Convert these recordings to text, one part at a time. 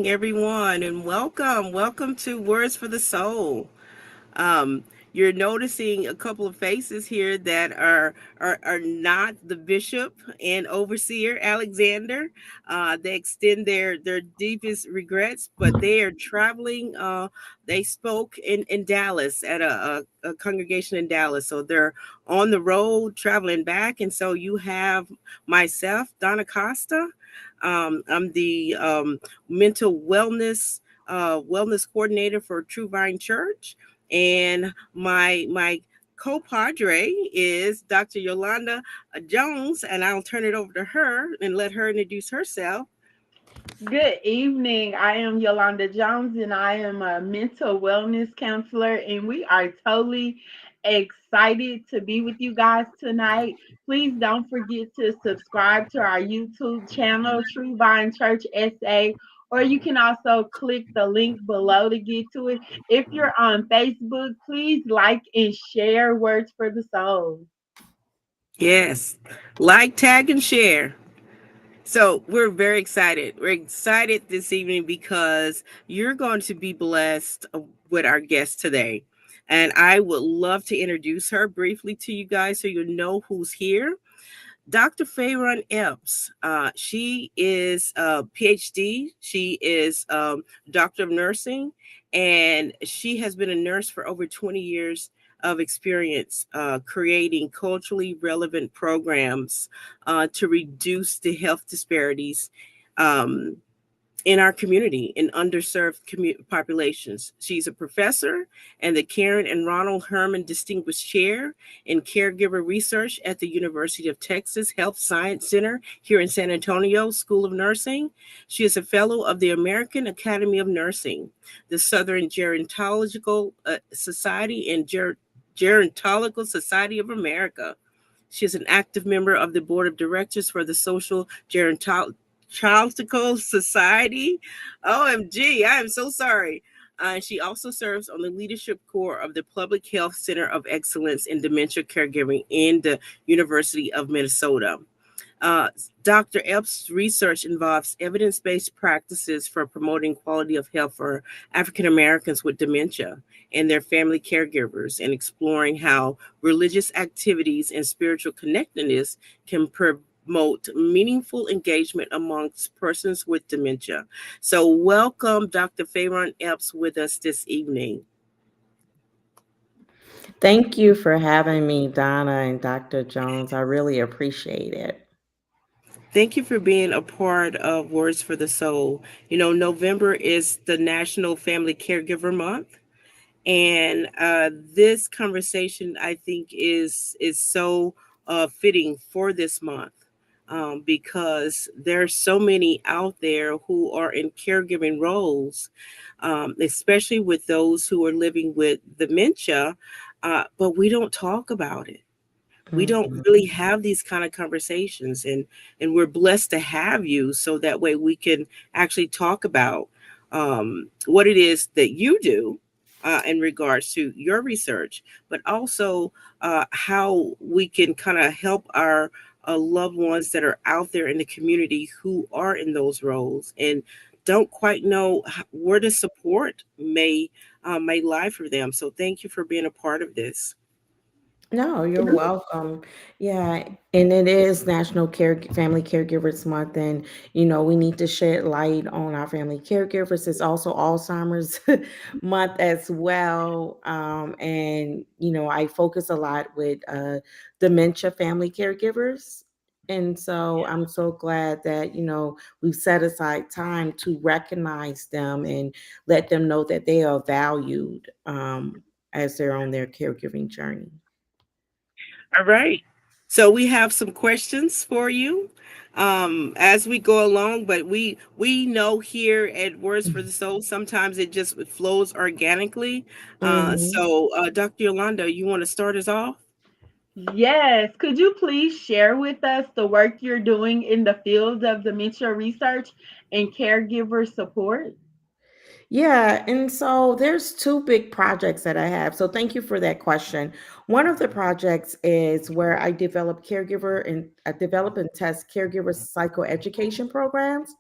evening, everyone, and welcome. Welcome to Words for the Soul. Um, you're noticing a couple of faces here that are not the bishop and overseer Alexander. They extend their deepest regrets, but they are traveling. They spoke in Dallas at a congregation in Dallas, so they're on the road traveling back. And so you have myself, Donna Costa. I'm the mental wellness coordinator for True Vine Church, and my co-padre is Dr. Yolanda Jones, and I'll turn it over to her and let her introduce herself. Good evening. I am Yolanda Jones and I am a mental wellness counselor, and we are totally excited to be with you guys tonight. Please don't forget to subscribe to our YouTube channel, True Vine Church SA, or you can also click the link below to get to it. If you're on Facebook, please like and share Words for the Soul. Yes, like, tag, and share. So we're very excited. We're excited this evening because you're going to be blessed with our guest today. And I would love to introduce her briefly to you guys so you know who's here. Dr. Fayron Epps. She is a PhD. She is Doctor of Nursing, and she has been a nurse for over 20 years of experience creating culturally relevant programs to reduce the health disparities um, in our community in underserved populations. She's a professor and the Karen and Ronald Herman Distinguished Chair in Caregiver Research at the University of Texas Health Science Center here in San Antonio School of Nursing. She is a fellow of the American Academy of Nursing, the Southern Gerontological Society, and Gerontological Society of America. She is an active member of the board of directors for the Social Gerontological Society. OMG, I am so sorry. She also serves on the leadership core of the Public Health Center of Excellence in Dementia Caregiving in the University of Minnesota. Uh, Dr. Epps' research involves evidence based practices for promoting quality of health for African Americans with dementia and their family caregivers, and exploring how religious activities and spiritual connectedness can promote meaningful engagement amongst persons with dementia. So, welcome Dr. Fayron Epps with us this evening. Thank you for having me, Donna and Dr. Jones. I really appreciate it. Thank you for being a part of Words for the Soul. You know, November is the National Family Caregiver Month, and this conversation I think is so fitting for this month because there are so many out there who are in caregiving roles, especially with those who are living with dementia, but we don't talk about it. We don't Mhm. really have these kind of conversations, and we're blessed to have you so that way we can actually talk about what it is that you do in regards to your research, but also how we can kind of help our loved ones that are out there in the community who are in those roles and don't quite know where the support may lie for them. So thank you for being a part of this. No, you're welcome. Yeah, and it is National Family Caregivers Month, and we need to shed light on our family caregivers. It's also Alzheimer's month as well, and I focus a lot with dementia family caregivers, and so I'm so glad that we've set aside time to recognize them and let them know that they are valued as they're on their caregiving journey. All right. So we have some questions for you as we go along, but we know here at Words for the Soul sometimes it just flows organically. Mhm. So Dr. Yolanda, you want to start us off? Yes. Could you please share with us the work you're doing in the field of dementia research and caregiver support? Yeah, and so there's two big projects that I have. So thank you for that question. One of the projects is where I develop and test caregiver psychoeducation programs.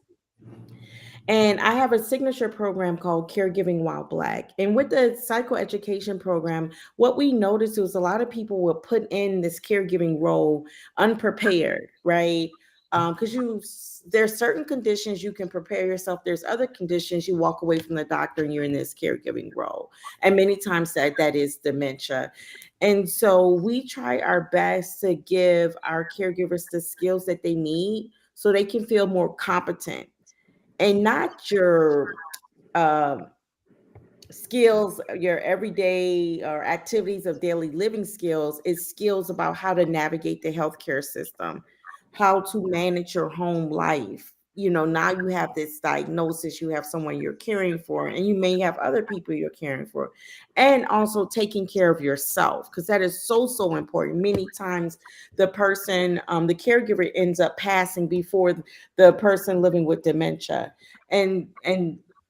And I have a signature program called Caregiving While Black. And with the psychoeducation program, what we noticed was a lot of people were put in this caregiving role unprepared, right? Because there's certain conditions you can prepare yourself. There's other conditions you walk away from the doctor and you're in this caregiving role. And many times that is dementia. And so we try our best to give our caregivers the skills that they need so they can feel more competent and not your um skills, your everyday or activities of daily living skills. Is skills about how to navigate the healthcare system, how to manage your home life. Now you have this diagnosis, you have someone you're caring for, and you may have other people you're caring for, and also taking care of yourself, because that is so, so important. Many times the caregiver ends up passing before the person living with dementia. And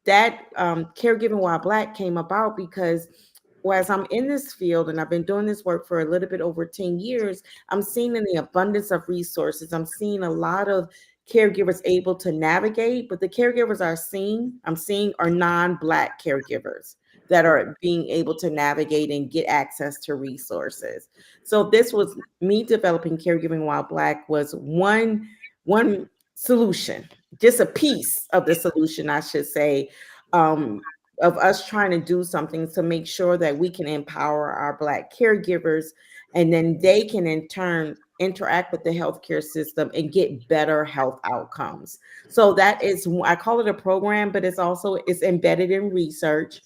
that caregiving while black came about because as I'm in this field and I've been doing this work for a little bit over 10 years, I'm seeing in the abundance of resources. I'm seeing a lot of caregivers able to navigate, but the caregivers I'm seeing are non-black caregivers that are being able to navigate and get access to resources. So this was me developing caregiving while black was one solution, just a piece of the solution, I should say, um, of us trying to do something to make sure that we can empower our Black caregivers, and then they can in turn interact with the healthcare system and get better health outcomes. So that is, I call it a program, but it's embedded in research.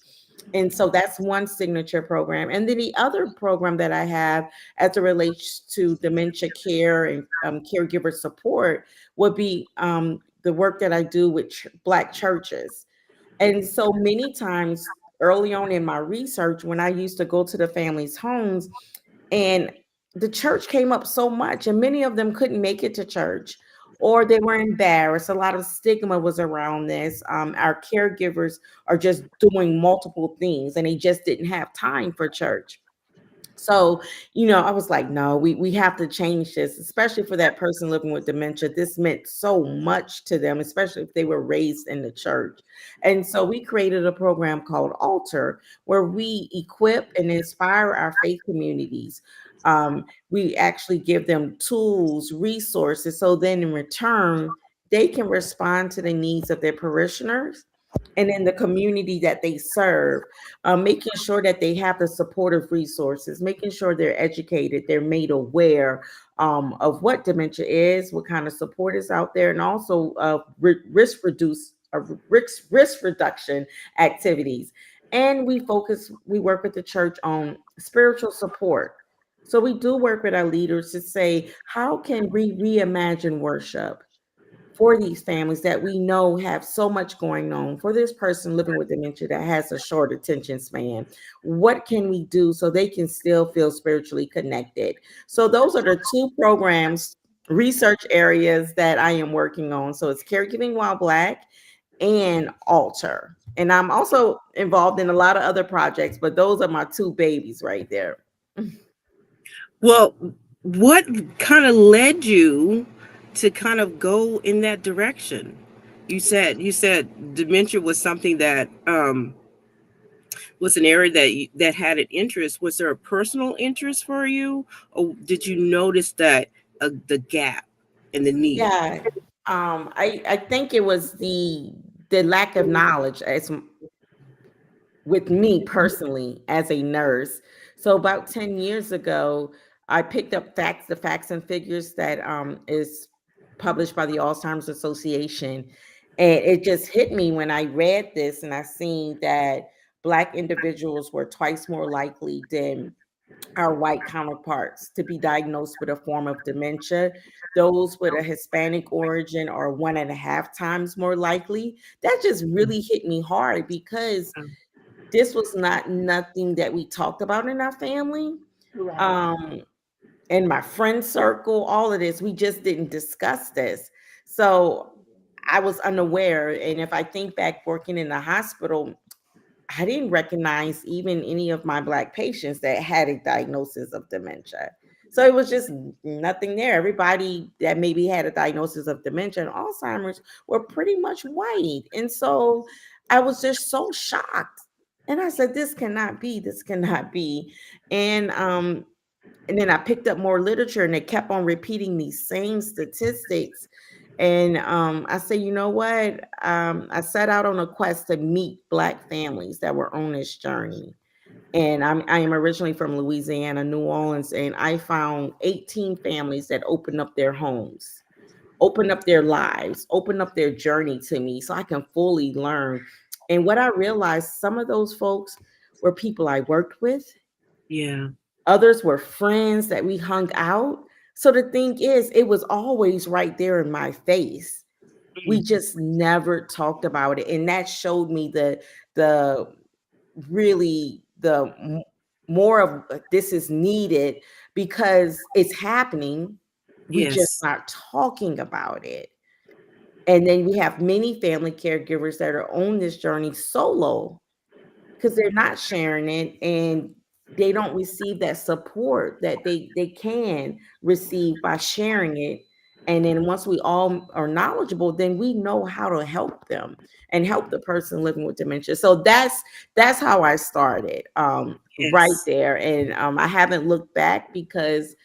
And so that's one signature program. And then the other program that I have as it relates to dementia care and caregiver support would be the work that I do with Black churches. And so many times early on in my research, when I used to go to the families' homes, and the church came up so much, and many of them couldn't make it to church or they were embarrassed. A lot of stigma was around this. Our caregivers are just doing multiple things and they just didn't have time for church. So, I was like, no, we have to change this, especially for that person living with dementia. This meant so much to them, especially if they were raised in the church. And so we created a program called Altar, where we equip and inspire our faith communities. We actually give them tools, resources, so then in return, they can respond to the needs of their parishioners and in the community that they serve, making sure that they have the supportive resources, making sure they're educated, they're made aware of what dementia is, what kind of support is out there, and also risk reduction activities. And we work with the church on spiritual support. So we do work with our leaders to say, how can we reimagine worship for these families that we know have so much going on, for this person living with dementia that has a short attention span? What can we do so they can still feel spiritually connected? So those are the two programs, research areas that I am working on. So it's Caregiving While Black and Alter. And I'm also involved in a lot of other projects, but those are my two babies right there. Well, what kind of led you to kind of go in that direction? You said dementia was something that was an area that had an interest. Was there a personal interest for you, or did you notice that the gap and the need? Yeah. I think it was the lack of knowledge as with me personally as a nurse. So about 10 years ago, I picked up the facts and figures that is published by the Alzheimer's Association. And it just hit me when I read this and I seen that Black individuals were twice more likely than our white counterparts to be diagnosed with a form of dementia. Those with a Hispanic origin are 1.5 times more likely. That just really hit me hard because this was not nothing that we talked about in our family. Right. In my friend circle, all of this, we just didn't discuss this. So I was unaware. And if I think back working in the hospital, I didn't recognize even any of my Black patients that had a diagnosis of dementia. So it was just nothing there. Everybody that maybe had a diagnosis of dementia and Alzheimer's were pretty much white. And so I was just so shocked. And I said, this cannot be, this cannot be. And then I picked up more literature and it kept on repeating these same statistics. And I said, you know what? I set out on a quest to meet Black families that were on this journey. And I am originally from Louisiana, New Orleans, and I found 18 families that opened up their homes, opened up their lives, opened up their journey to me so I can fully learn. And what I realized, some of those folks were people I worked with, Yeah. others were friends that we hung out. So the thing is, it was always right there in my face. We Mm. just never talked about it. And that showed me the really more of this is needed because it's happening. We just Yes. not talking about it. And then we have many family caregivers that are on this journey solo because they're not sharing it and they don't receive that support that they can receive by sharing it. And then once we all are knowledgeable, then we know how to help them and help the person living with dementia. So that's how I started, right Yes. there. And I haven't looked back because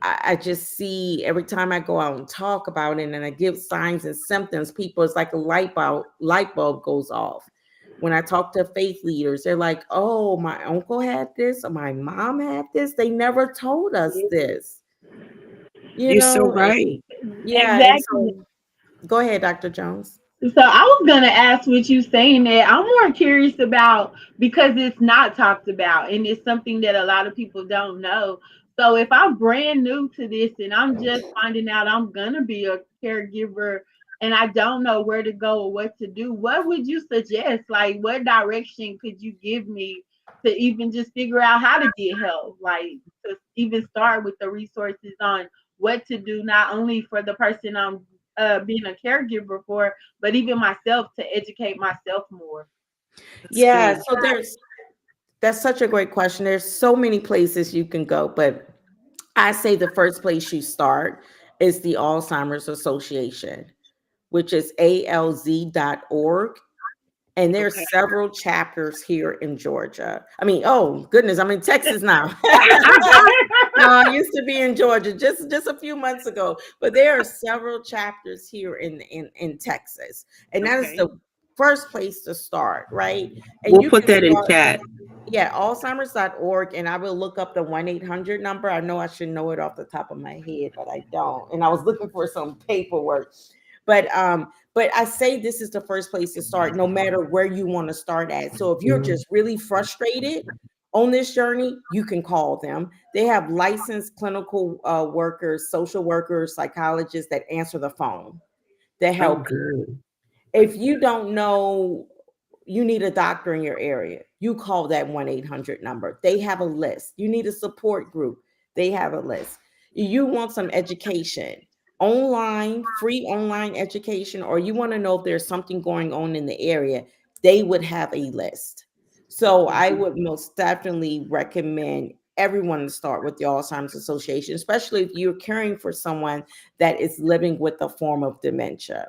I just see every time I go out and talk about it and I give signs and symptoms, people, it's like a light bulb goes off. When I talk to faith leaders, they're like, oh, my uncle had this, or my mom had this. They never told us this, you You're so know? right. Yeah. And Exactly. so go ahead, Dr. Jones. So I was gonna ask what you saying that. I'm more curious about because it's not talked about and it's something that a lot of people don't know. So if I'm brand new to this and I'm just finding out I'm gonna be a caregiver and I don't know where to go or what to do, what would you suggest? Like what direction could you give me to even just figure out how to get help? Like to even start with the resources on what to do, not only for the person I'm being a caregiver for, but even myself to educate myself more. That's Yeah. good. So that's such a great question. There's so many places you can go, but I say the first place you start is the Alzheimer's Association, which is alz.org. And Okay. there's several chapters here in Georgia. I mean, oh goodness, I'm in Texas now. No, I used to be in Georgia just a few months ago, but there are several chapters here in Texas, and that is Okay. the first place to start, right? And We'll you put can that in start, chat. yeah, Alzheimer's.org, and I will look up the 1-800 number. I know I should know it off the top of my head, but I don't. And I was looking for some paperwork. But I say this is the first place to start, no matter where you want to start at. So if you're just really frustrated on this journey, you can call them. They have licensed clinical workers, social workers, psychologists that answer the phone that Oh, help you. good. If you don't know you need a doctor in your area, you call that 1-800 number. They have a list. You need a support group. They have a list. You want some education, online, free online education, or you want to know if there's something going on in the area, they would have a list. So I Mhm. would most definitely recommend everyone to start with the Alzheimer's Association, especially if you're caring for someone that is living with a form of dementia.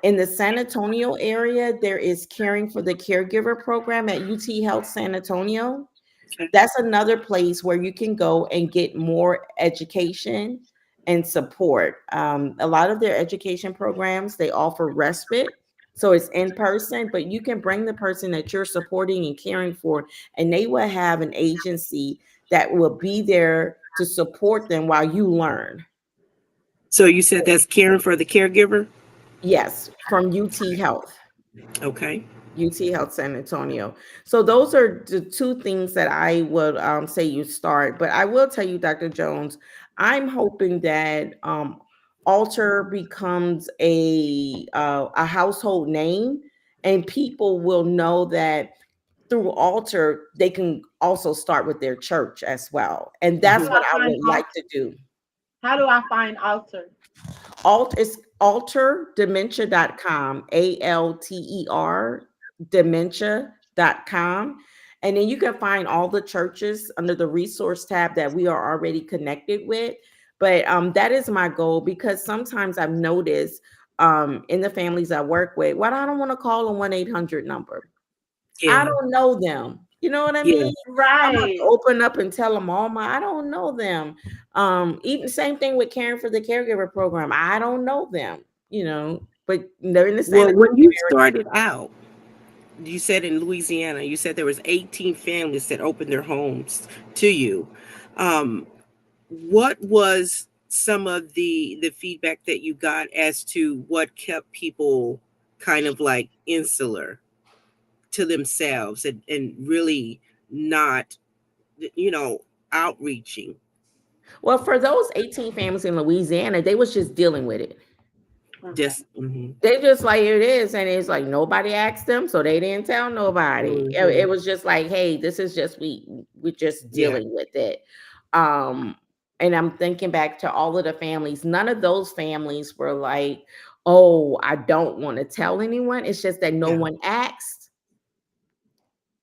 In the San Antonio area, there is Caring for the Caregiver program at UT Health San Antonio. Okay. That's another place where you can go and get more education and support. A lot of their education programs, they offer respite. So it's in person, but you can bring the person that you're supporting and caring for, and they will have an agency that will be there to support them while you learn. So you said that's caring for the caregiver? Yes, from UT Health. Okay. UT Health San Antonio. So those are the two things that I would say you start. But I will tell you, Dr. Jones, I'm hoping that Alter becomes a household name, and people will know that through Alter they can also start with their church as well. And How that's do Mhm. what I I find would Alter? like to do. How do I find Alter? Alt is alterdementia.com, ALTER dementia.com. And then you can find all the churches under the resource tab that we are already connected with. But that is my goal, because sometimes I've noticed in the families I work with, well, I don't want to call a 1-800 number. I Yeah. don't know them. You know what I Yeah. mean? I'm not Right. to open up and tell them all I don't know them. Even same thing with caring for the caregiver program. I don't know them, but they're in the Santa Well, when Cruz you area. started out, you said in Louisiana, you said there was 18 families that opened their homes to you. Um, what was some of the feedback that you got as to what kept people kind of like insular to themselves and really not, you know, outreaching? Well, for those 18 families in Louisiana, they was just dealing with it. Okay. Just mhm, They just like it is, and it's like nobody asked them, so they didn't tell nobody. It mhm, was just like, hey, this is just we just yeah, dealing with it. Um, and I'm thinking back to all of the families. None of those families were like, oh, I don't want to tell anyone. It's just that no yeah, one asked.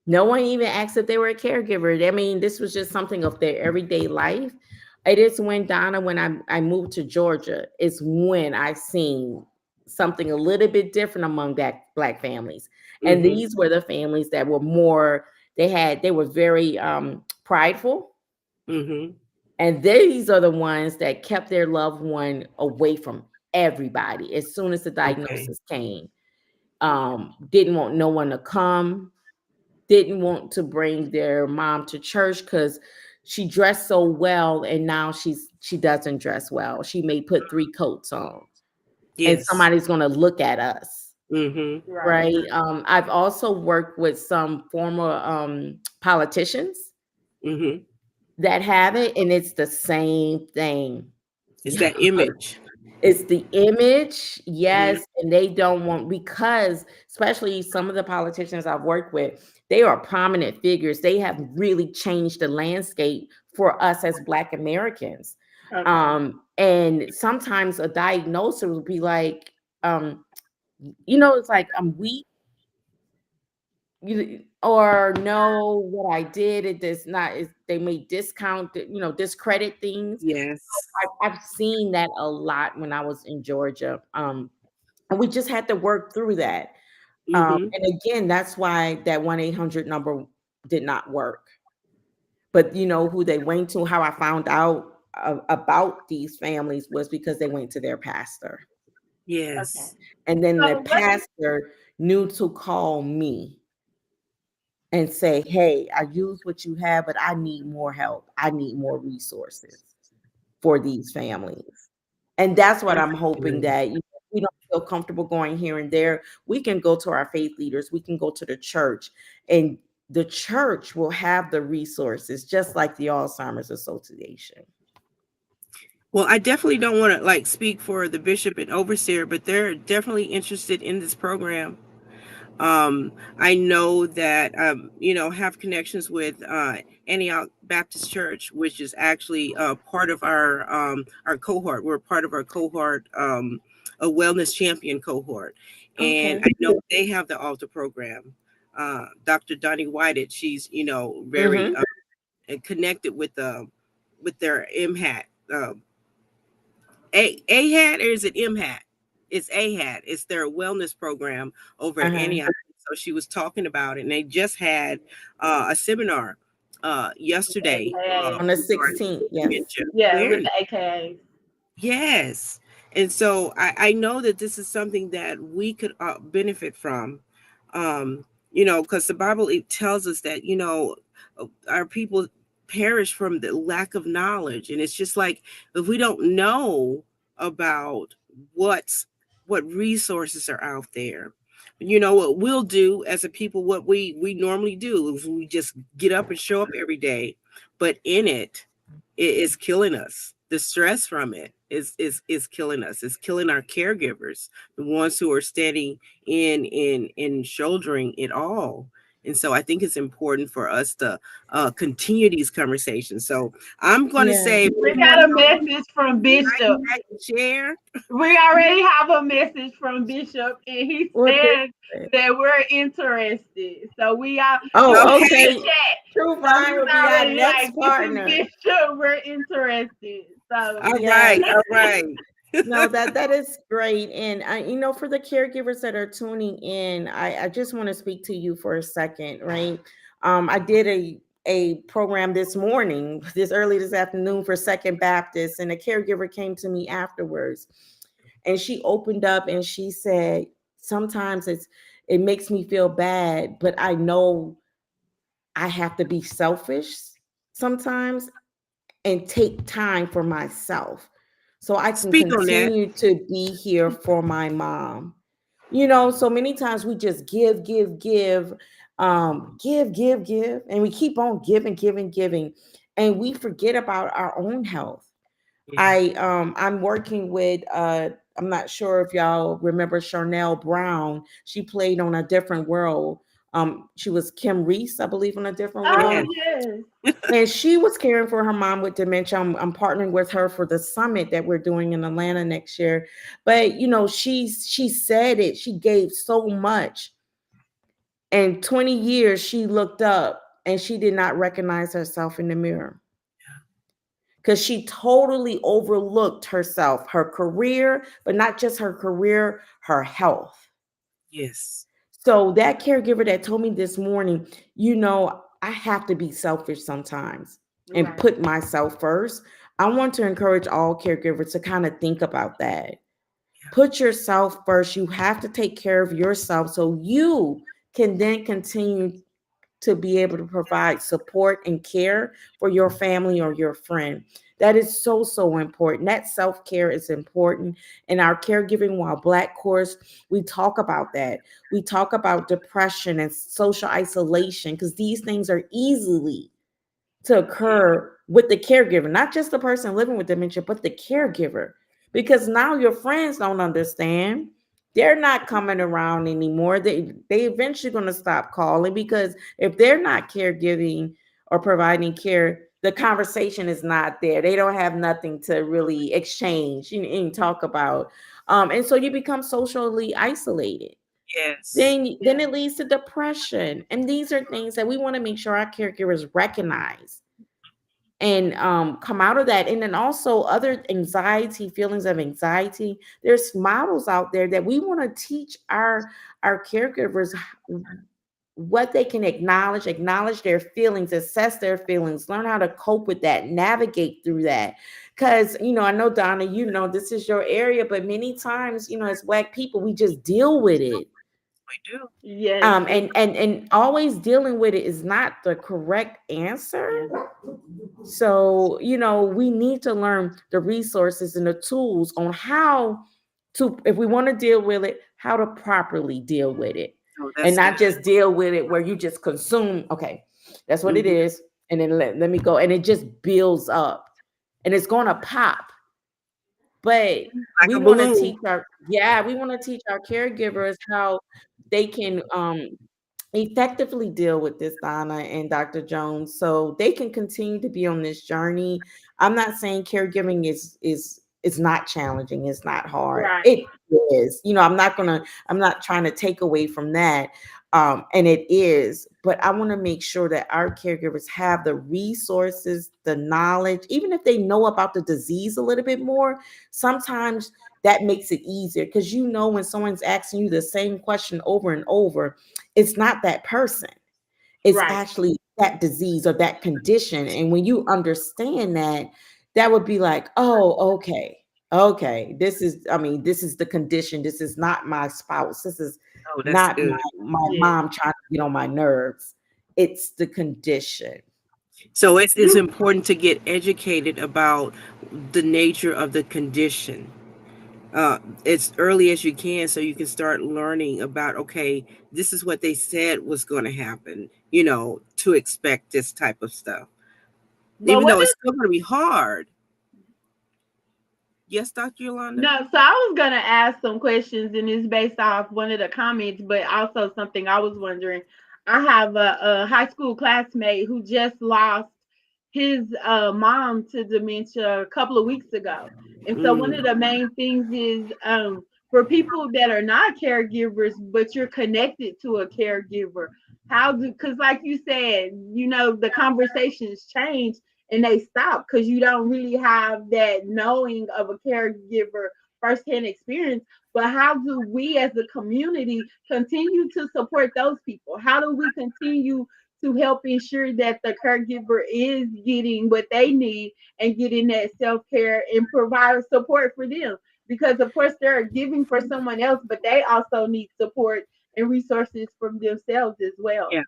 No one even asked if they were a caregiver. I mean, this was just something of their everyday life. It is when Donna, when I moved to Georgia, is when I seen something a little bit different among black families. And mhm, these were the families that were more, they were very prideful. mhm, And these are the ones that kept their loved one away from everybody as soon as the okay, diagnosis came. Didn't want no one to come, didn't want to bring their mom to church because she dressed so well, and now she doesn't dress well. She may put 3 coats on, and yes, somebody's going to look at us, mhm, Right. right? I've also worked with some former politicians mhm. that have it, and it's the same thing. It's that image. It's the image, Mhm, yes, and they don't want, because especially some of the politicians I've worked with, they are prominent figures. They have really changed the landscape for us as Black Americans. Okay. And sometimes a diagnosis will be like, um, it's like I'm weak, or no, what I did, it does not. They may discount, discredit things. yes, I've seen that a lot when I was in Georgia. And we just had to work through that. mhm, And again, that's why that 1-800 number did not work. But you know who they went to, how I found out about these families was because they went to their pastor. Okay. yes. And then the So what pastor knew to call me and say, hey, I use what you have, but I need more help. I need more resources for these families. And that's what I'm hoping, Mm. that we don't feel comfortable going here and there. We can go to our faith leaders, we can go to the church, and the church will have the resources, just like the Alzheimer's Association. Well, I definitely don't want to like speak for the bishop and overseer, but they're definitely interested in this program. I know that have connections with Antioch Baptist Church, which is actually part of our cohort. We're part of our cohort, a wellness champion cohort, and Okay. I know they have the altar program. Dr. Donnie Whited, she's very Mm-hmm. connected with their MHAT. A hat, or is it M hat? It's A hat. It's their wellness program over at Uh-huh. Antioch. So she was talking about it, and they just had a seminar yesterday AKA? On the regarding 16th, yes. dementia Yeah, with awareness. the AKAs. Yes. And so I know that this is something that we could benefit from. Um, because the Bible, it tells us that, our people perish from the lack of knowledge. And it's just like, if we don't know about what resources are out there, what we'll do as a people, what we normally do is we just get up and show up every day, but in it is killing us. The stress from it is killing us. It's killing our caregivers, the ones who are standing in shouldering it all. And so I think it's important for us to continue these conversations. So I'm going to Yeah. say, We got a message from Bishop. like, share. We already have a message from Bishop, and he What did said it say? that we're interested. So we are. So Oh, he's in Okay. the okay. chat. True So Vine he's will be our already next like, this is partner. Bishop. We're interested. So All Yes. right. All right. No, that is great. And for the caregivers that are tuning in, I just want to speak to you for a second, right? I did a program this morning, this early this afternoon for Second Baptist, and a caregiver came to me afterwards, and she opened up and she said, sometimes it makes me feel bad, but I know I have to be selfish sometimes and take time for myself so I can Speak on that. continue to be here for my mom. So many times we just give, and we keep on giving, and we forget about our own health. Yeah. I'm working with I'm not sure if y'all remember Charnel Brown. She played on A Different World. She was Kim Reese, I believe, on A Different oh Yes. World. yes. And she was caring for her mom with dementia. I'm partnering with her for the summit that we're doing in Atlanta next year. But she said it. She gave so much. And 20 years she looked up and she did not recognize herself in the mirror because she totally overlooked herself, her career, but not just her career, her health. Yes. So that caregiver that told me this morning, I have to be selfish sometimes and Right. put myself first. I want to encourage all caregivers to kind of think about that. Put yourself first. You have to take care of yourself so you can then continue to be able to provide support and care for your family or your friend. That is so, so important. That self care is important. In our Caregiving While Black course, we talk about that. We talk about depression and social isolation because these things are easily to Yeah. occur with the caregiver, not just the person living with dementia, but the caregiver. Because now your friends don't understand. They're not coming around anymore. They eventually going to stop calling because if they're not caregiving or providing care, the conversation is not there. They don't have nothing to really exchange and talk about. And so you become socially isolated. Yes. Then it leads to depression. And these are things that we want to make sure our caregivers recognize and come out of that. And then also other anxiety, feelings of anxiety. There's models out there that we want to teach our caregivers what they can acknowledge their feelings, assess their feelings, learn how to cope with that, navigate through that. Because, I know, Donna, this is your area, but many times, as Black people, we just deal with it. We do. Yes. And always dealing with it is not the correct answer. So, we need to learn the resources and the tools on how to, if we want to deal with it, how to properly deal with it. Oh, And that's not good. just deal with it where you just consume. Okay, that's what it Mhm. is. And then let me go. And it just builds up and it's going to pop. But Like we a want to balloon. we want to teach our caregivers how they can effectively deal with this, Donna and Dr. Jones, so they can continue to be on this journey. I'm not saying caregiving is not challenging, it's not hard. Right. It is. I'm not trying to take away from that. And it is, but I want to make sure that our caregivers have the resources, the knowledge, even if they know about the disease a little bit more. Sometimes that makes it easier because when someone's asking you the same question over and over, it's not that person. It's Right. actually that disease or that condition. And when you understand that, that would be like, oh, okay. Okay. This is the condition. This is not my spouse. This is Oh, that's not my, good. my Yes. mom trying to get on my nerves. It's the condition. So it's important to get educated about the nature of the condition as early as you can so you can start learning about, okay, this is what they said was going to happen, to expect this type of stuff, But even what though is it's still going to be hard. Yes, Dr. Yolanda? no, so I was gonna ask some questions and it's based off one of the comments, but also something I was wondering. I have a high school classmate who just lost his mom to dementia a couple of weeks ago. And so one of the main things is for people that are not caregivers, but you're connected to a caregiver, how do, because like you said, you know, the conversations change and they stop because you don't really have that knowing of a caregiver firsthand experience. But how do we as a community continue to support those people? How do we continue to help ensure that the caregiver is getting what they need and getting that self-care and provide support for them? Because of course they're giving for someone else, but they also need support and resources from themselves as well. Yeah.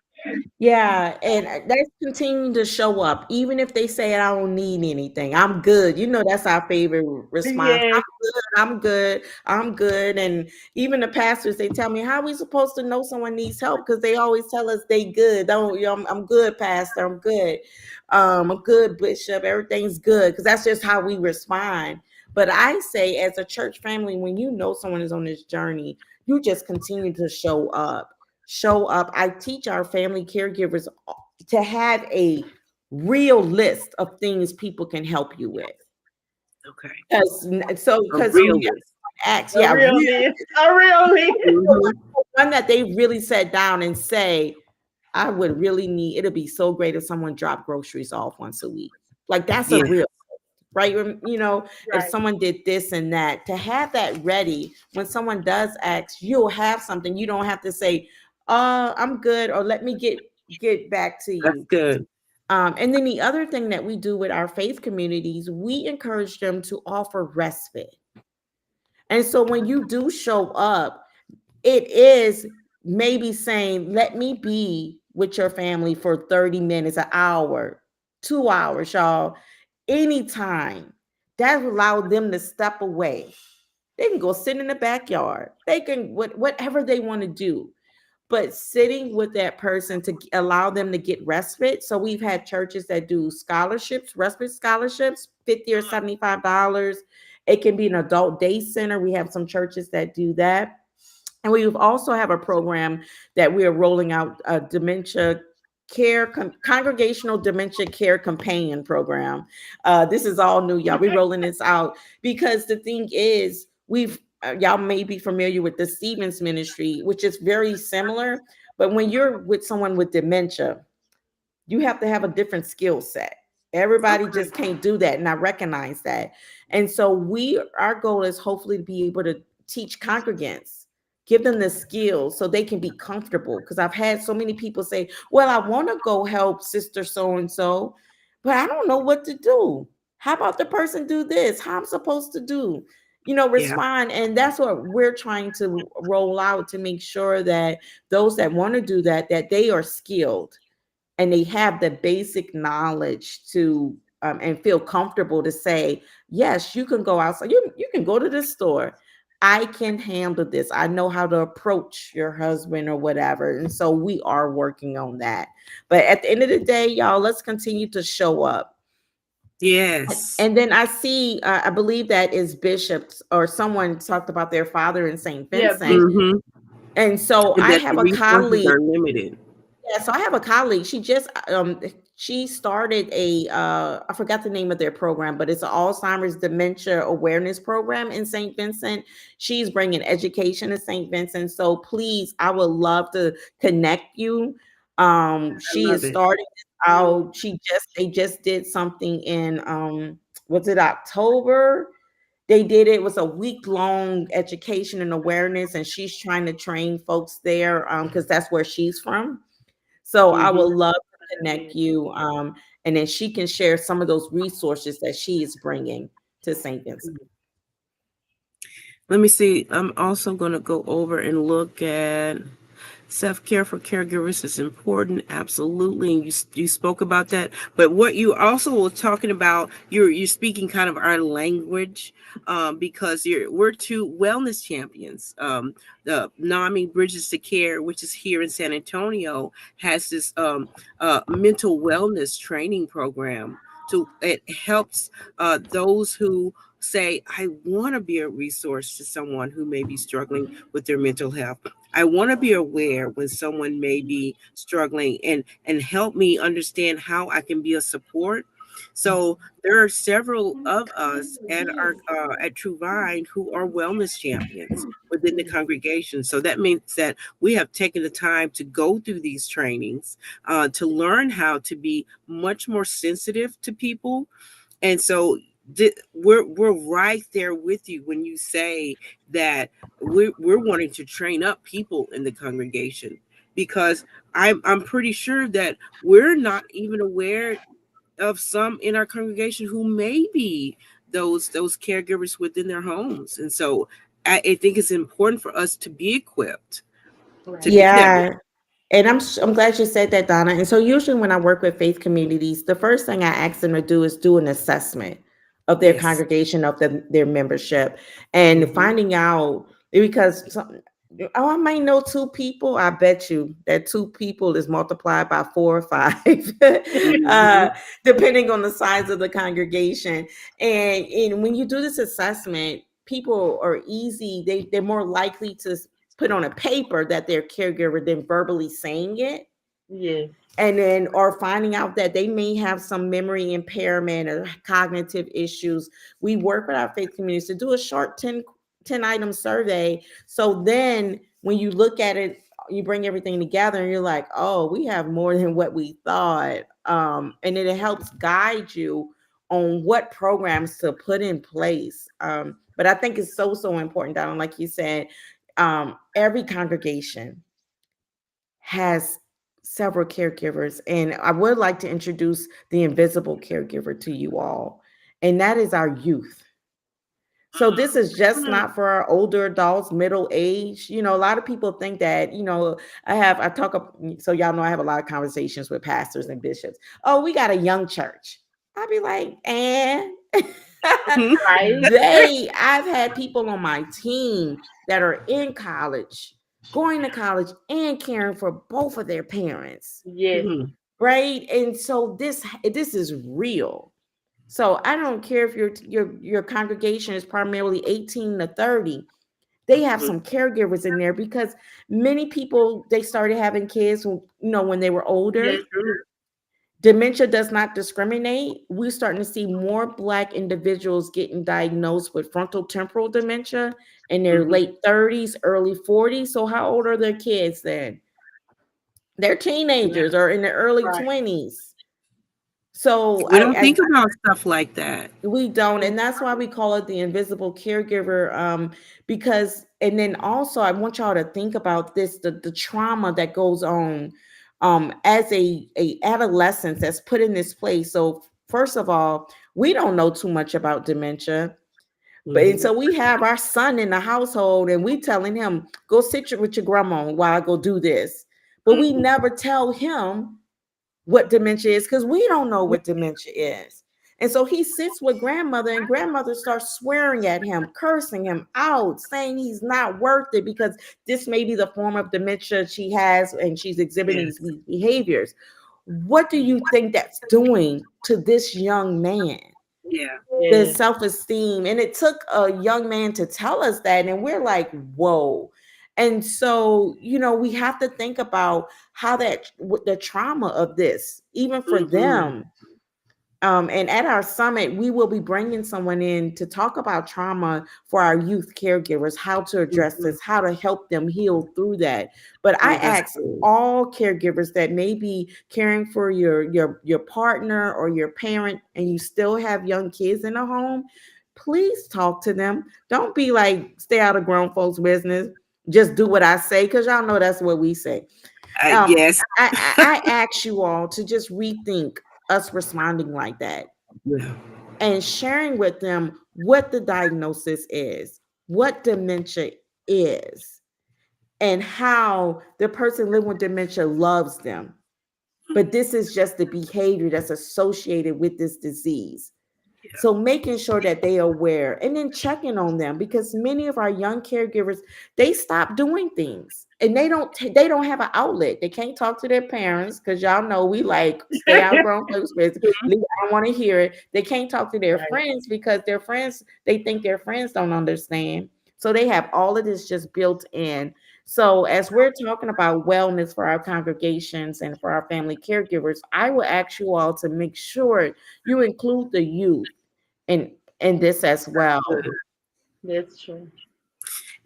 Yeah, and that's continuing to show up, even if they say I don't need anything. I'm good. You know, that's our favorite response. Yes, I'm good. I'm good. I'm good. And even the pastors, they tell me, how are we supposed to know someone needs help? Because they always tell us they good. Don't you know, I'm good, Pastor. I'm good. I'm good, Bishop. Everything's good. Because that's just how we respond. But I say, as a church family, when you know someone is on this journey, you just continue to show up. I teach our family caregivers to have a real list of things people can help you with. Okay. A Because real list. acts, a yeah, real real, list, a real list. Mhm. one that they really sat down and say, I would really need. It'll be so great if someone dropped groceries off once a week. Like that's a Yeah. real, right? You know, if Right. someone did this and that, to have that ready when someone does ask, you'll have something. You don't have to say, I'm good, or let me get back to That's you. good. And then the other thing that we do with our faith communities, we encourage them to offer respite. And so when you do show up, it is maybe saying, let me be with your family for 30 minutes, an hour, 2 hours, y'all, anytime. That allow them to step away. They can go sit in the backyard. They can whatever they want to do, but sitting with that person to allow them to get respite. So we've had churches that do scholarships, respite scholarships, $50 or $75. It can be an adult day center. We have some churches that do that. And we also have a program that we are rolling out, a dementia care, congregational dementia care companion program. This is all new, y'all. We're rolling this out because the thing is, y'all may be familiar with the Stevens Ministry, which is very similar. But when you're with someone with dementia, you have to have a different skill set. Everybody Okay. just can't do that, and I recognize that. And so our goal is hopefully to be able to teach congregants, give them the skills so they can be comfortable. Because I've had so many people say, well, I want to go help sister so and so, but I don't know what to do. How about the person do this? How I'm supposed to do? Yeah. Respond. And that's what we're trying to roll out, to make sure that those that want to do that, that they are skilled and they have the basic knowledge to and feel comfortable to say, yes, you can go outside. You can go to this store. I can handle this. I know how to approach your husband or whatever. And so we are working on that. But at the end of the day, y'all, let's continue to show up. Yes. And then I see, I believe that is bishops or someone talked about their father in St. Yeah, Vincent. Mm-hmm. And so And I that the have a resources colleague. are limited. Yeah, so I have a colleague. She started I forgot the name of their program, but it's an Alzheimer's dementia awareness program in St. Vincent. She's bringing education to St. Vincent. So please, I would love to connect you. I She love is it. starting this out. They just did something in was it October? They did it was a week long education and awareness, and she's trying to train folks there because that's where she's from. So I Mm-hmm. would love to connect you, and then she can share some of those resources that she is bringing to St. Vincent. Let me see. I'm also going to go over and look at self-care for caregivers is important, absolutely. And you spoke about that, but what you also were talking about, you're speaking kind of our language, because we're two wellness champions. The NAMI Bridges to Care, which is here in San Antonio, has this mental wellness training program. It helps those who say, I want to be a resource to someone who may be struggling with their mental health. I want to be aware when someone may be struggling and help me understand how I can be a support. So there are several of us at True Vine who are wellness champions within the congregation. So that means that we have taken the time to go through these trainings to learn how to be much more sensitive to people. And so we're right there with you when you say that we're wanting to train up people in the congregation, because I'm pretty sure that we're not even aware of some in our congregation who may be those caregivers within their homes. And so I think it's important for us to be equipped to Right. do that. Yeah. And I'm glad you said that, Donna. And so usually when I work with faith communities, the first thing I ask them to do is do an assessment of their Yes. congregation, of their membership, and Hmm. finding out, because oh, I might know two people. I bet you that two people is multiplied by 4 or 5, uh, Hmm. depending on the size of the congregation. And when you do this assessment, people are easy. They're more likely to put on a paper that they're caregiver than verbally saying it. Yes. And then, or finding out that they may have some memory impairment or cognitive issues. We work with our faith communities to do a short 10 item survey. So then when you look at it, you bring everything together and you're like, oh, we have more than what we thought. And then it helps guide you on what programs to put in place. But I think it's so important, Donald, like you said, every congregation has several caregivers, and I would like to introduce the invisible caregiver to you all, and that is our youth. So this is just not for our older adults, middle age. A lot of people think that, so y'all know I have a lot of conversations with pastors and bishops. Oh, we got a young church. I'll be like, and Right. I've had people on my team that are in college, going to college and caring for both of their parents, Yes. Hmm. right? And so this is real. So I don't care if your congregation is primarily 18 to 30. They have some caregivers in there, because many people, they started having kids when they were older. Yes. Dementia does not discriminate. We're starting to see more Black individuals getting diagnosed with frontal temporal dementia in their Hmm. late 30s, early 40s. So how old are their kids then? They're Yeah. teenagers or in their early Right. 20s. So We don't think about stuff like that. we don't, and that's why we call it the invisible caregiver. Because, and then also I want y'all to think about this, the trauma that goes on as a adolescence that's put in this place. So first of all, we don't know too much about dementia. But and Hmm. so we have our son in the household and we telling him, go with your grandma while I go do this. But we never tell him what dementia is, because we don't know what dementia is. And so he sits with grandmother, and grandmother starts swearing at him, cursing him out, saying he's not worth it because this may be the form of dementia she has and she's exhibiting Yes. these behaviors. What do you think that's doing to this young man? Yeah. The Yes. self-esteem. And it took a young man to tell us that. And we're like, whoa. And so, we have to think about how the trauma of this, even for Hmm. them. And at our summit, we will be bringing someone in to talk about trauma for our youth caregivers, how to address Hmm. this, how to help them heal through that. But I Oh, that's ask good. all caregivers that may be caring for your partner or your parent, and you still have young kids in the home, please talk to them. Don't be like, stay out of grown folks' business. Just do what I say, because y'all know that's what we say. um Yes. I ask you all to just rethink us responding like that Yeah. and sharing with them what the diagnosis is, what dementia is, and how the person living with dementia loves them. But this is just the behavior that's associated with this disease. So making sure that they are aware and then checking on them, because many of our young caregivers, they stop doing things and they don't have an outlet. They can't talk to their parents, because y'all know we like stay out of grown folks' business. I don't want to hear it. They can't talk to their Right. friends because they think their friends don't understand. So they have all of this just built in. So, as we're talking about wellness for our congregations and for our family caregivers, I will ask you all to make sure you include the youth in in this as well. Good. That's true.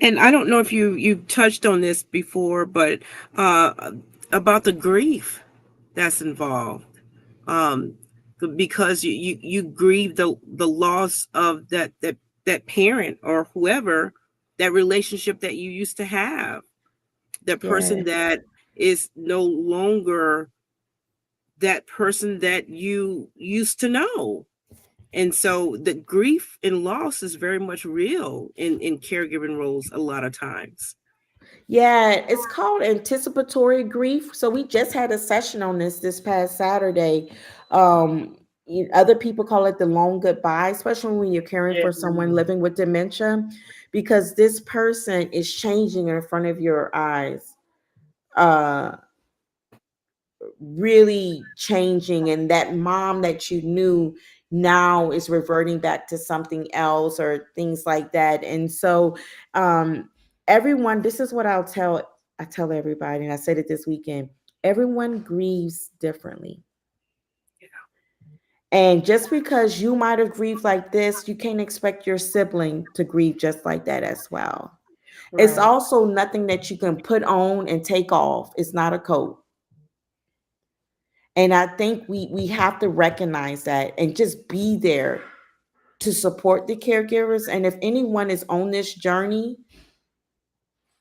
And I don't know if you touched on this before, but about the grief that's involved. Um, because you grieve the loss of that parent or whoever, that relationship that you used to have, the person Yes. that is no longer that person that you used to know. And so the grief and loss is very much real in caregiving roles a lot of times. Yeah, it's called anticipatory grief. So we just had a session on this past Saturday. Other people call it the long goodbye, especially when you're caring Yeah. for someone living with dementia, because this person is changing in front of your eyes. Uh, really changing, and that mom that you knew now is reverting back to something else or things like that. And so everyone, this is what I tell everybody, and I said it this weekend: everyone grieves differently. And just because you might have grieved like this, you can't expect your sibling to grieve just like that as well. It's Right. also nothing that you can put on and take off. It's not a coat. And I think we have to recognize that and just be there to support the caregivers. And if anyone is on this journey,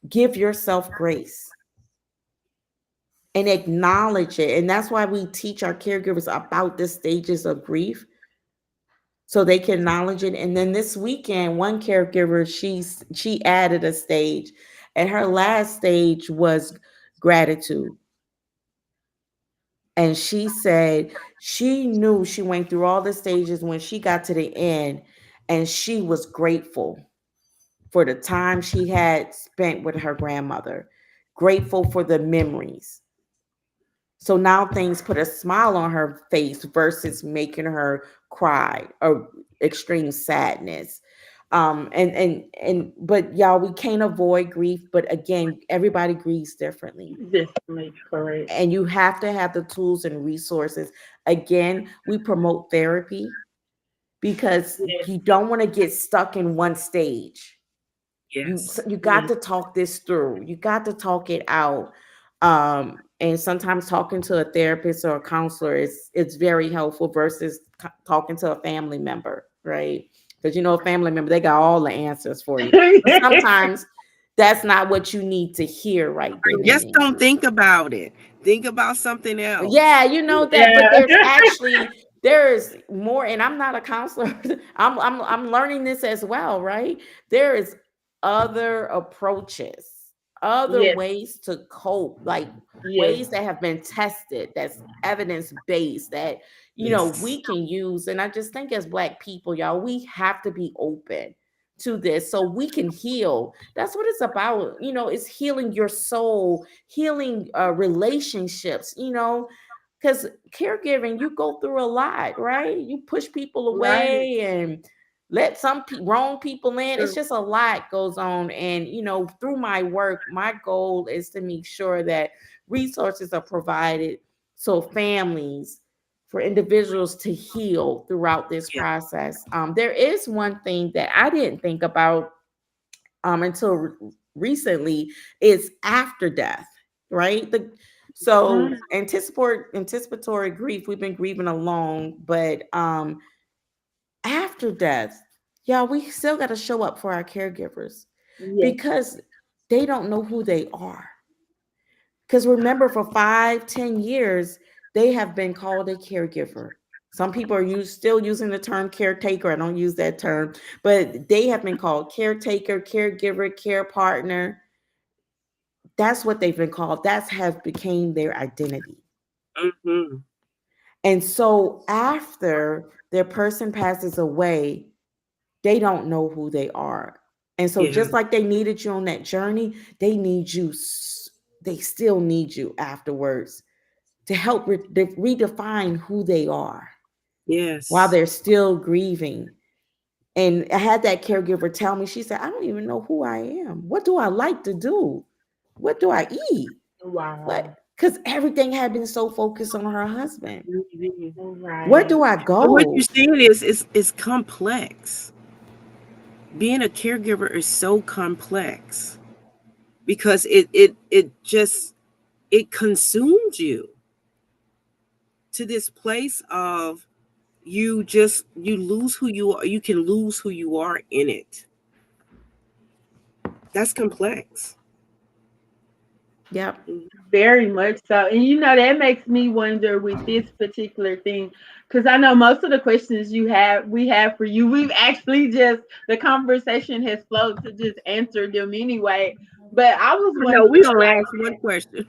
give yourself grace and acknowledge it. And that's why we teach our caregivers about the stages of grief so they can acknowledge it. And then this weekend, one caregiver, she added a stage, and her last stage was gratitude. And she said she knew she went through all the stages when she got to the end, and she was grateful for the time she had spent with her grandmother, grateful for the memories. So now things put a smile on her face versus making her cry or extreme sadness. But y'all, we can't avoid grief. But again, everybody grieves differently, Definitely correct. and you have to have the tools and resources. Again, we promote therapy because Yes. you don't want to get stuck in one stage. you Yes. you got Yes. to talk this through, you got to talk it out. And sometimes talking to a therapist or a counselor is it's very helpful versus talking to a family member, right? Because a family member, they got all the answers for you, but sometimes that's not what you need to hear right then and Just there. don't think about it. Think about something Yeah, else. you know that, but Yeah. there's more, and I'm not a counselor. I'm learning this as well, right? There is other approaches, other Yes. ways to cope, like Yes. ways that have been tested, that's evidence based, that Yes. we can use. And I just think as Black people, y'all, we have to be open to this so we can heal. That's what it's about. It's healing your soul, healing relationships, because caregiving, you go through a lot, right? You push people Right. away and let some wrong people in. It's True. just a lot goes on. And, through my work, my goal is to make sure that resources are provided so families, for individuals to heal throughout this Yeah. process. There is one thing that I didn't think about until recently, is after death, right? So Mhm. anticipatory grief, we've been grieving along, but after death, yeah, we still got to show up for our caregivers Yes. because they don't know who they are. Because remember, for 5, 10 years, they have been called a caregiver. Some people are still using the term caretaker. I don't use that term, but they have been called caretaker, caregiver, care partner. That's what they've been called. That's have became their identity. Hmm. And so after their person passes away, they don't know who they are. And so Yeah. just like they needed you on that journey, they need you. They still need you afterwards to help redefine who they are while Yes. they're still grieving. And I had that caregiver tell me, she said, I don't even know who I am. What do I like to do? What do I eat? What? Wow. Because everything had been so focused on her husband. Mhm. Where do Right. I So what you're go? saying is complex. Being a caregiver is so complex because it just it consumes you to this place of you lose who you are. You can lose who you are in it. That's complex. Yep. Mhm. Very much so. And that makes me wonder with this particular thing, because I know most of the questions we have for you, we've actually just, the conversation has flowed to just answer them anyway. But I was No, we wondering, only asked one question.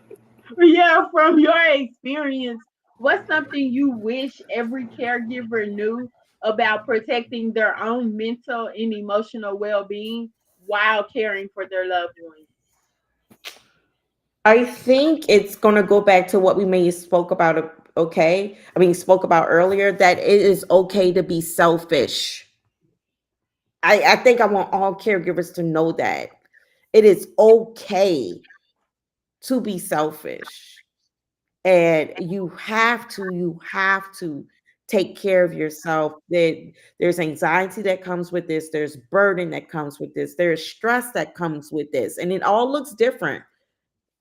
yeah, from your experience, what's something you wish every caregiver knew about protecting their own mental and emotional well being while caring for their loved ones? I think it's going to go back to what we may spoke about. Okay. I mean, spoke about earlier that it is okay to be selfish. I think I want all caregivers to know that it is okay to be selfish. And you have to take care of yourself. That there's anxiety that comes with this, there's burden that comes with this, there's stress that comes with this, and it all looks different,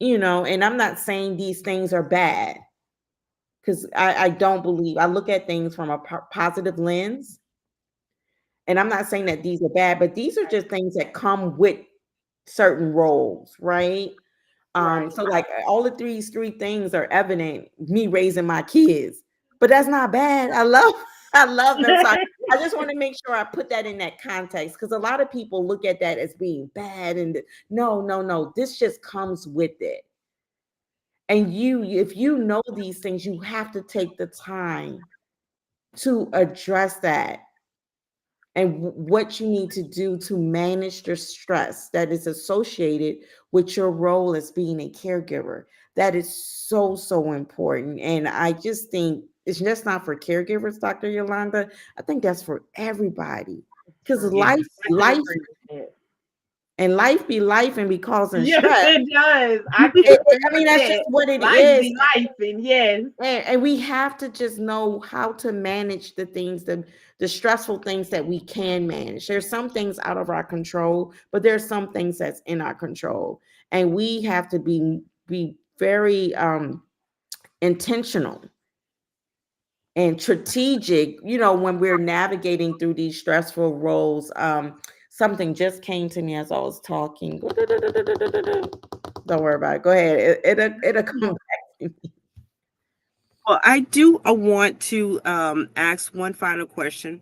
and I'm not saying these things are bad, because I don't believe, I look at things from a positive lens, and I'm not saying that these are bad, but these are just things that come with certain roles, right? Right. So like all of these three things are evident, me raising my kids, but that's not bad. I love I love them. So I just want to make sure I put that in that context, because a lot of people look at that as being bad, and no, no, no. This just comes with it. And if you know these things, you have to take the time to address that, and what you need to do to manage the stress that is associated with your role as being a caregiver. That is so, so important. And I just think it's just not for caregivers, Dr. Yolanda. I think that's for everybody. Because Yeah. I can agree with that. life be life and be causing Yes, stress. it does. I can agree I mean, with that's just that. what it Life is. be life, and yes. And we have to just know how to manage the things, the stressful things that we can manage. There's some things out of our control, but there's some things that's in our control. And we have to be very intentional and strategic, when we're navigating through these stressful roles. Something just came to me as I was talking. Don't worry about it. Go ahead. It'll come back to me. Well, I do want to ask one final question,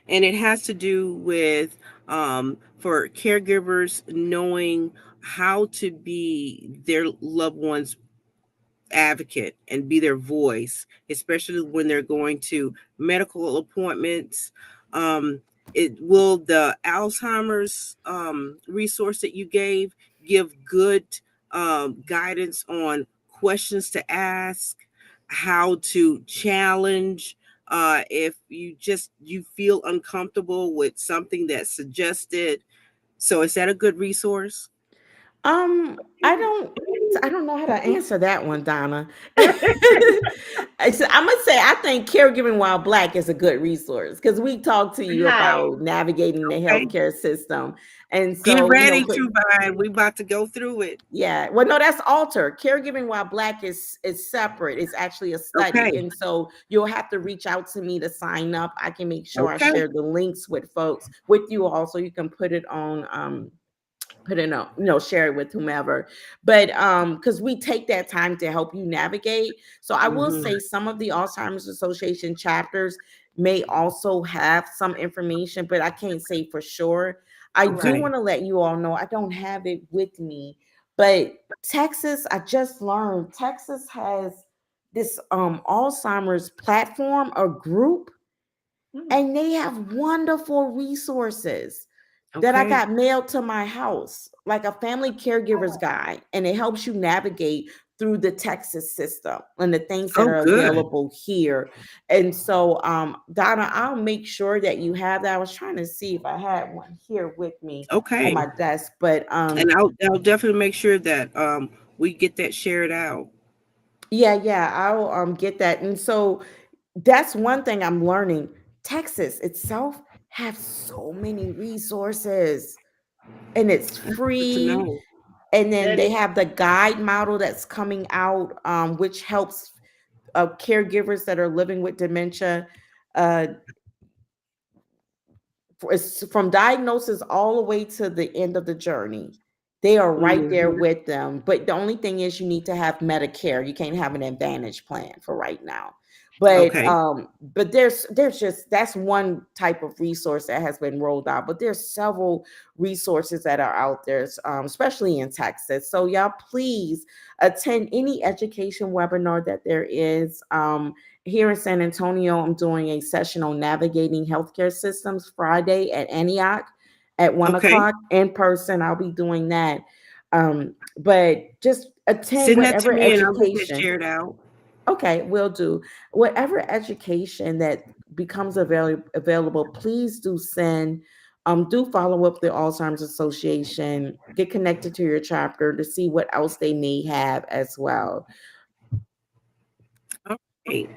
and it has to do with for caregivers knowing how to be their loved ones advocate and be their voice, especially when they're going to medical appointments. Um, it will the Alzheimer's resource that you gave give good guidance on questions to ask, how to challenge if you feel uncomfortable with something that's suggested. So is that a good resource? I don't know how to answer that one, Donna. I'm gonna say I think Caregiving While Black is a good resource, because we talk to you Nice. about navigating the Okay. healthcare system, and Get so ready, True Vine. We about to go through it. yeah. Well, no, that's Alter. Caregiving While Black is separate. It's actually a study, Okay. and so you'll have to reach out to me to sign up. I can make sure I Okay. share the links with folks, with you all, so you can put it on put it on, share it with whomever. But because we take that time to help you navigate. So I will Mhm. say some of the Alzheimer's Association chapters may also have some information, but I can't say for sure. I do Right. want to let you all know I don't have it with me, but Texas, I just learned Texas has this Alzheimer's platform or group, Mm. and they have wonderful resources that I Okay. got mailed to my house, like a family caregiver's guide, and it helps you navigate through the Texas system and the things that Oh, are good. available here. And so, Donna, I'll make sure that you have that. I was trying to see if I had one here with me on Okay. my desk, but And I'll definitely make sure that we get that shared out. yeah, I'll get that. And so that's one thing I'm learning. Texas itself have so many resources and it's That's good to free. know. And then That they is have the guide model that's coming out, which helps caregivers that are living with dementia, uh, from diagnosis all the way to the end of the journey. They are right there Hmm. with them. But the only thing is you need to have Medicare. You can't have an Advantage plan for right now. Okay. But there's just that's one type of resource that has been rolled out. But there's several resources that are out there, especially in Texas. So y'all please attend any education webinar that there is. Here in San Antonio, I'm doing a session on navigating healthcare systems Friday at Antioch at one Okay. o'clock in person. I'll be doing that. But just attend Send that to whatever me and I'll get that education. shared out. Okay, will do. Whatever education that becomes available, please do send. Do follow up the Alzheimer's Association. Get connected to your chapter to see what else they may have as well. Okay.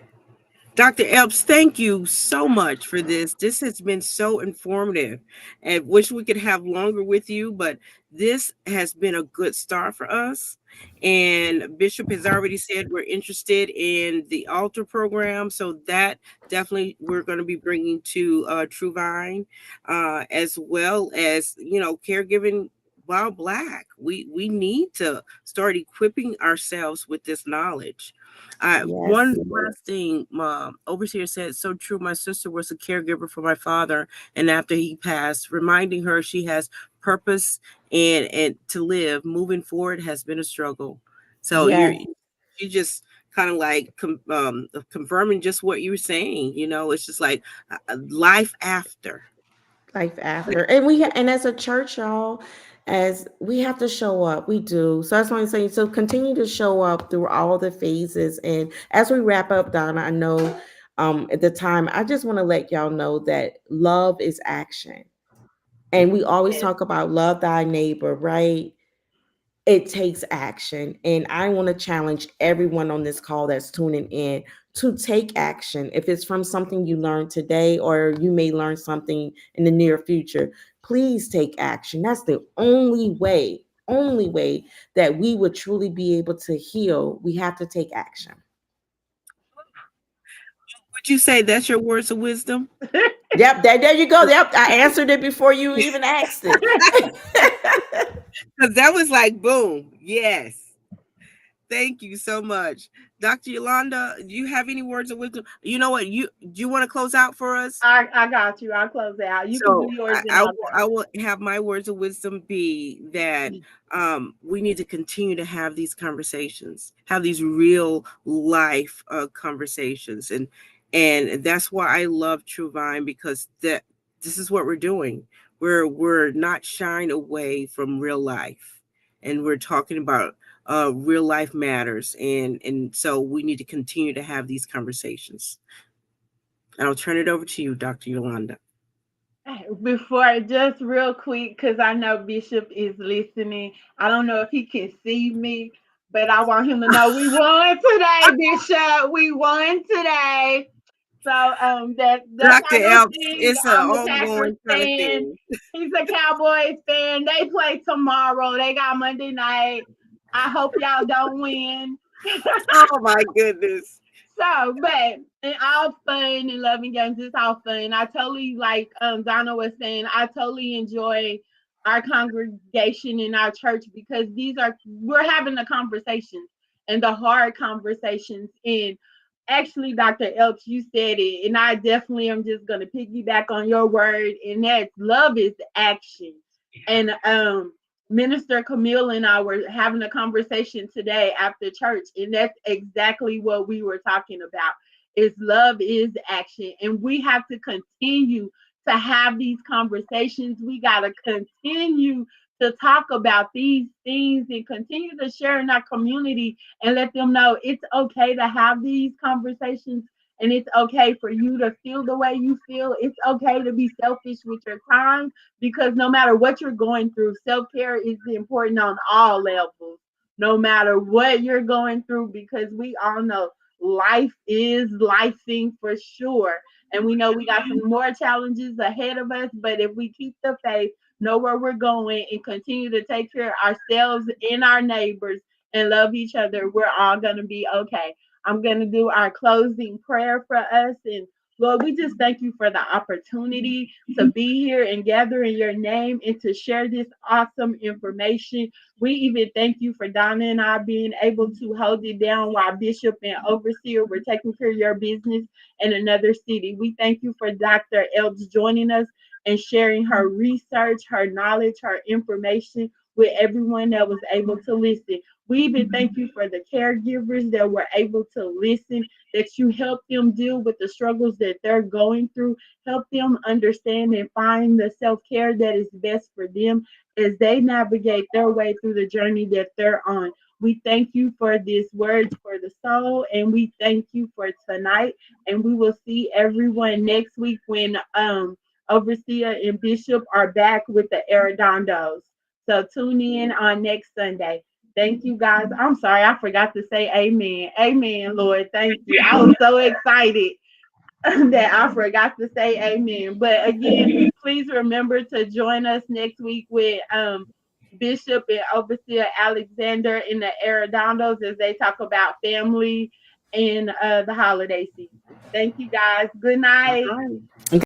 Dr. Epps, thank you so much for this. This has been so informative and wish we could have longer with you, but this has been a good start for us. And Bishop has already said we're interested in the altar program. So that definitely we're going to be bringing to True Vine, as well as, caregiving while Black. We need to start equipping ourselves with this knowledge. One Yes. last thing, Overseer said, so true. My sister was a caregiver for my father, and after he passed, reminding her she has purpose and to live. Moving forward has been a struggle. So Yes. you just kind of like confirming just what you were saying. It's just like life after. Life after. And as a church, y'all, as we have to show up, we do. So that's what I'm saying. So continue to show up through all the phases. And as we wrap up, Donna, I know at the time, I just want to let y'all know that love is action. And we always yes. talk about love thy neighbor, right? It takes action. And I want to challenge everyone on this call that's tuning in to take action. If it's from something you learned today, or you may learn something in the near future, please take action. That's the only way that we would truly be able to heal. We have to take action. Would you say that's your words of wisdom? Yep, there you go. Yep, I answered it before you even asked it. Because that was like boom. Yes. Thank you so much. Dr. Yolanda, do you have any words of wisdom? You know what? Do you want to close out for us? I got you. I'll close it out. You can do So yours and I I'll will, I will have my words of wisdom be that go. we need to continue to have these conversations, have these real life conversations, and that's why I love True Vine, because this is what we're doing. We're not shying away from real life, and we're talking about real life matters, and so we need to continue to have these conversations. And I'll turn it over to you, Dr. Yolanda. Before, just real quick, because I know Bishop is listening. I don't know if he can see me, but I want him to know we won today, Bishop. We won today. So that's Dr. our little Elps, thing. it's an I'm a Packers ongoing kind of fan. thing. He's a Cowboys fan. They play tomorrow. They got Monday night. I hope y'all don't win. Oh my goodness. So, but in all fun and loving games, it's all fun. I totally like Donna was saying, I totally enjoy our congregation in our church because we're having the conversations and the hard conversations. And actually, Dr. Elks, you said it, and I definitely am just gonna piggyback on your word, and that's love is action. And Minister Camille and I were having a conversation today after church, and that's exactly what we were talking about. Is love is action, and we have to continue to have these conversations. We got to continue to talk about these things and continue to share in our community and let them know it's okay to have these conversations and it's okay for you to feel the way you feel. It's okay to be selfish with your time because no matter what you're going through, self care is important on all levels, no matter what you're going through, because we all know life is lifing for sure. And we know we got some more challenges ahead of us, but if we keep the faith, know where we're going, and continue to take care of ourselves and our neighbors and love each other, we're all going to be okay. I'm going to do our closing prayer for us. And Lord, we just thank you for the opportunity to be here and gather in your name and to share this awesome information. We even thank you for Donna and I being able to hold it down while Bishop and Overseer were taking care of your business in another city. We thank you for Dr. Elks joining us and sharing her research, her knowledge, her information with everyone that was able to listen. We even thank you for the caregivers that were able to listen, that you help them deal with the struggles that they're going through, help them understand and find the self care that is best for them as they navigate their way through the journey that they're on. We thank you for this word for the soul, and we thank you for tonight. And we will see everyone next week when Overseer and Bishop are back with the Arredondos. So tune in on next Sunday. Thank you guys. I'm sorry, I forgot to say amen. Amen, Lord. Thank you. I was so excited that I forgot to say amen. But again, please remember to join us next week with Bishop and Overseer Alexander in the Arredondos as they talk about family and the holiday season. Thank you guys. Good All night. right.